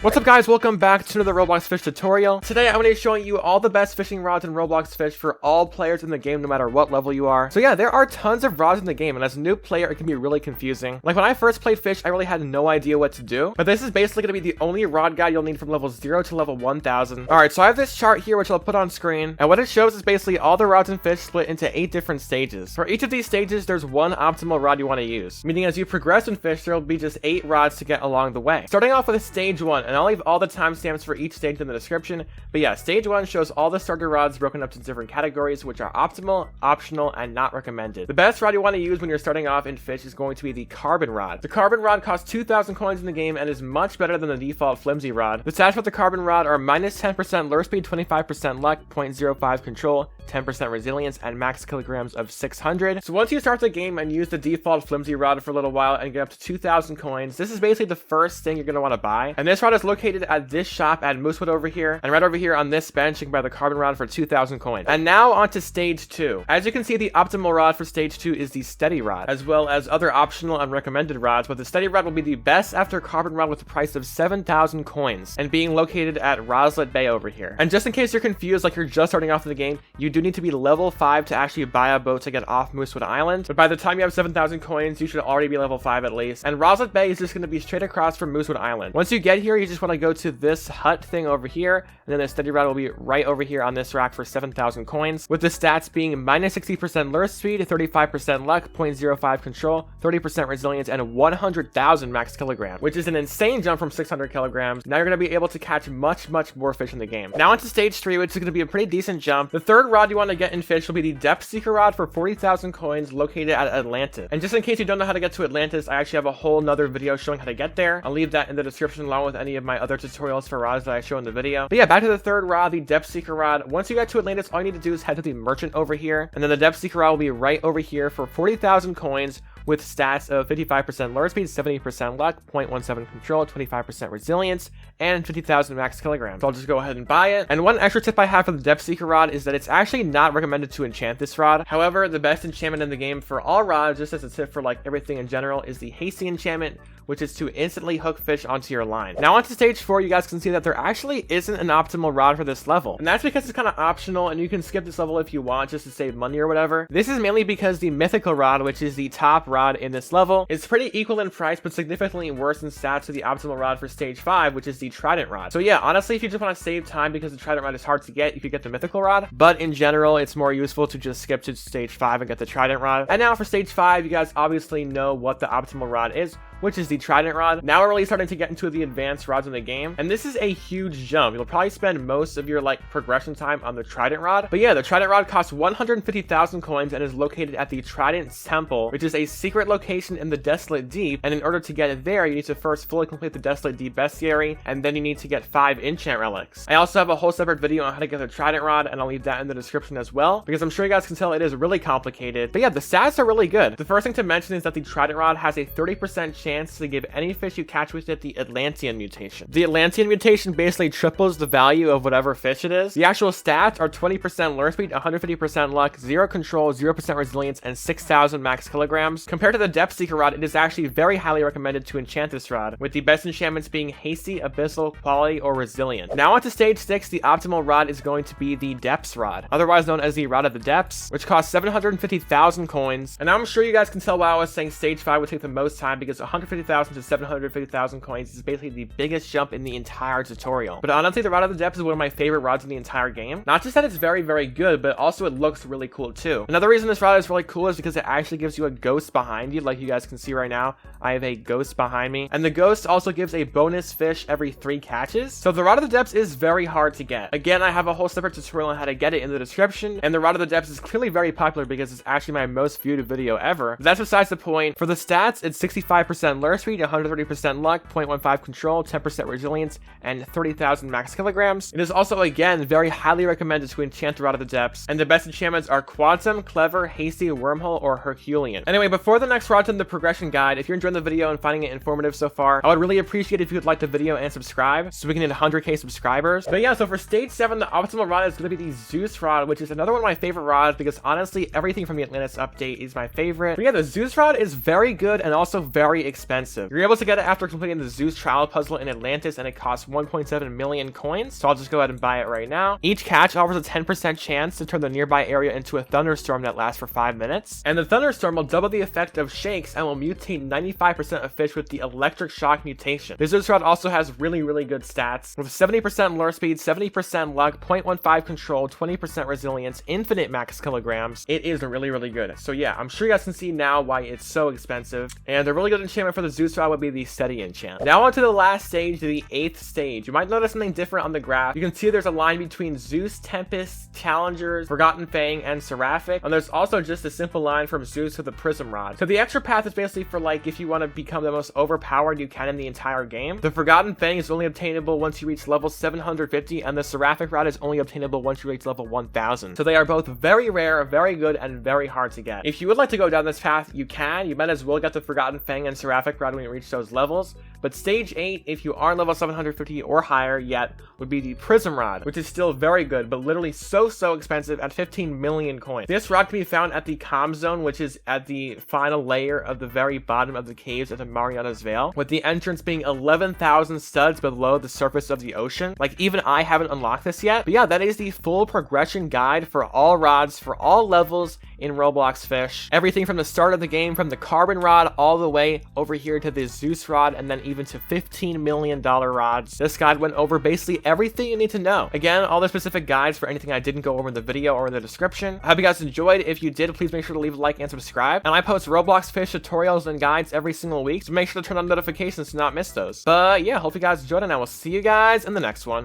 What's up guys, welcome back to another Roblox Fish tutorial. Today I'm going to be showing you all the best fishing rods in Roblox Fish for all players in the game no matter what level you are. So yeah, there are tons of rods in the game and as a new player it can be really confusing. Like when I first played Fish I really had no idea what to do, but this is basically going to be the only rod guide you'll need from level 0 to level 1000. Alright, so I have this chart here which I'll put on screen, and what it shows is basically all the rods in Fish split into 8 different stages. For each of these stages there's one optimal rod you want to use, meaning as you progress in Fish there will be just 8 rods to get along the way. Starting off with stage 1, and I'll leave all the timestamps for each stage in the description, but yeah, stage 1 shows all the starter rods broken up into different categories which are optimal, optional, and not recommended. The best rod you want to use when you're starting off in Fish is going to be the carbon rod. The carbon rod costs 2,000 coins in the game and is much better than the default flimsy rod. The stats for the carbon rod are minus 10% lure speed, 25% luck, 0.05 control, 10% resilience, and max kilograms of 600. So once you start the game and use the default flimsy rod for a little while and get up to 2,000 coins, this is basically the first thing you're going to want to buy. And this rod is located at this shop at Moosewood over here, and right over here on this bench you can buy the carbon rod for 2,000 coins. And now on to stage 2. As you can see, the optimal rod for stage 2 is the steady rod, as well as other optional and recommended rods, but the steady rod will be the best after carbon rod with a price of 7,000 coins and being located at Roslet Bay over here. And just in case you're confused, like you're just starting off in the game, you do need to be level 5 to actually buy a boat to get off Moosewood Island, but by the time you have 7,000 coins you should already be level 5 at least. And Roslet Bay is just going to be straight across from Moosewood Island. Once you get here you just want to go to this hut thing over here, and then the steady rod will be right over here on this rack for 7,000 coins, with the stats being minus 60% lure speed, 35% luck, 0.05 control, 30% resilience, and 100,000 max kilograms, which is an insane jump from 600 kilograms. Now you're going to be able to catch much more fish in the game. Now onto stage 3, which is going to be a pretty decent jump. The third rod you want to get in Fish will be the depth seeker rod for 40,000 coins located at Atlantis. And just in case you don't know how to get to Atlantis, I actually have a whole nother video showing how to get there. I'll leave that in the description along with any of my other tutorials for rods that I show in the video. But yeah, back to the third rod, the depth seeker rod. Once you get to Atlantis, all you need to do is head to the merchant over here, and then the depth seeker rod will be right over here for 40,000 coins with stats of 55% lure speed, 70% luck, 0.17 control, 25% resilience, and 50,000 max kilograms. So I'll just go ahead and buy it. And one extra tip I have for the depth seeker rod is that it's actually not recommended to enchant this rod. However, the best enchantment in the game for all rods, just as a tip for like everything in general, is the hasty enchantment, which is to instantly hook fish onto your line. Now onto stage 4, you guys can see that there actually isn't an optimal rod for this level, and that's because it's kind of optional and you can skip this level if you want just to save money or whatever. This is mainly because the mythical rod, which is the top rod in this level, is pretty equal in price but significantly worse in stats to the optimal rod for stage 5, which is the trident rod. So yeah, honestly, if you just want to save time because the trident rod is hard to get, you could get the mythical rod, but in general it's more useful to just skip to stage 5 and get the trident rod. And now for stage 5, you guys obviously know what the optimal rod is, which is the trident rod. Now we're really starting to get into the advanced rods in the game, and this is a huge jump. You'll probably spend most of your like progression time on the trident rod, but yeah, the trident rod costs 150,000 coins and is located at the Trident Temple, which is a secret location in the Desolate Deep, and in order to get there you need to first fully complete the Desolate Deep bestiary, and then you need to get 5 enchant relics. I also have a whole separate video on how to get the trident rod, and I'll leave that in the description as well, because I'm sure you guys can tell it is really complicated. But yeah, the stats are really good. The first thing to mention is that the trident rod has a 30% chance to give any fish you catch with it the Atlantean mutation. The Atlantean mutation basically triples the value of whatever fish it is. The actual stats are 20% lure speed, 150% luck, 0 control, 0% resilience, and 6,000 max kilograms. Compared to the depth seeker rod, it is actually very highly recommended to enchant this rod, with the best enchantments being hasty, abyssal, quality, or resilient. Now onto stage 6, the optimal rod is going to be the depths rod, otherwise known as the rod of the depths, which costs 750,000 coins. And I'm sure you guys can tell why I was saying stage 5 would take the most time, because 150,000 to 750,000 coins is basically the biggest jump in the entire tutorial. But honestly, the Rod of the Depths is one of my favorite rods in the entire game. Not just that it's very good, but also it looks really cool too. Another reason this rod is really cool is because it actually gives you a ghost behind you. Like you guys can see right now, I have a ghost behind me, and the ghost also gives a bonus fish every 3 catches. So the Rod of the Depths is very hard to get. Again, I have a whole separate tutorial on how to get it in the description, and the Rod of the Depths is clearly very popular because it's actually my most viewed video ever. But that's besides the point. For the stats, it's 65% lure speed, 130% luck, 0.15 control, 10% resilience, and 30,000 max kilograms. It is also, again, very highly recommended to enchant the Rod of the Depths, and the best enchantments are Quantum, Clever, Hasty, Wormhole, or Herculean. Anyway, before the next rods in the progression guide, if you're enjoying the video and finding it informative so far, I would really appreciate if you would like the video and subscribe so we can hit 100k subscribers. But yeah, so for stage 7, the optimal rod is going to be the Zeus rod, which is another one of my favorite rods because honestly, everything from the Atlantis update is my favorite. But yeah, the Zeus rod is very good and also very expensive. expensive. You're able to get it after completing the Zeus trial puzzle in Atlantis, and it costs 1.7 million coins, so I'll just go ahead and buy it right now. Each catch offers a 10% chance to turn the nearby area into a thunderstorm that lasts for 5 minutes, and the thunderstorm will double the effect of shakes and will mutate 95% of fish with the electric shock mutation. The Zeus Rod also has really good stats, with 70% lure speed, 70% luck, 0.15 control, 20% resilience, infinite max kilograms. It is really good. So yeah, I'm sure you guys can see now why it's so expensive, and a really good enchantment for the Zeus Rod would be the steady enchant. Now on to the last stage, the 8th stage. You might notice something different on the graph. You can see there's a line between Zeus, Tempest, Challengers, Forgotten Fang, and Seraphic, and there's also just a simple line from Zeus to the Prism Rod. So the extra path is basically for like if you want to become the most overpowered you can in the entire game. The Forgotten Fang is only obtainable once you reach level 750, and the Seraphic Rod is only obtainable once you reach level 1000. So they are both very rare, very good, and very hard to get. If you would like to go down this path, you can. You might as well get the Forgotten Fang and Seraphic Rod when you reach those levels. But stage 8, if you aren't level 750 or higher yet, would be the Prism Rod, which is still very good, but literally so expensive at 15 million coins. This rod can be found at the Calm Zone, which is at the final layer of the very bottom of the caves of the Mariana's Veil, with the entrance being 11,000 studs below the surface of the ocean. Like, even I haven't unlocked this yet. But yeah, that is the full progression guide for all rods, for all levels in Roblox Fish. Everything from the start of the game, from the Carbon Rod all the way over here to the Zeus Rod, and then even to $15 million rods. This guide went over basically everything you need to know. Again, all the specific guides for anything I didn't go over in the video or in the description. I hope you guys enjoyed. If you did, please make sure to leave a like and subscribe. And I post Roblox Fish tutorials and guides every single week, so make sure to turn on notifications to not miss those. But yeah, hope you guys enjoyed, and I will see you guys in the next one.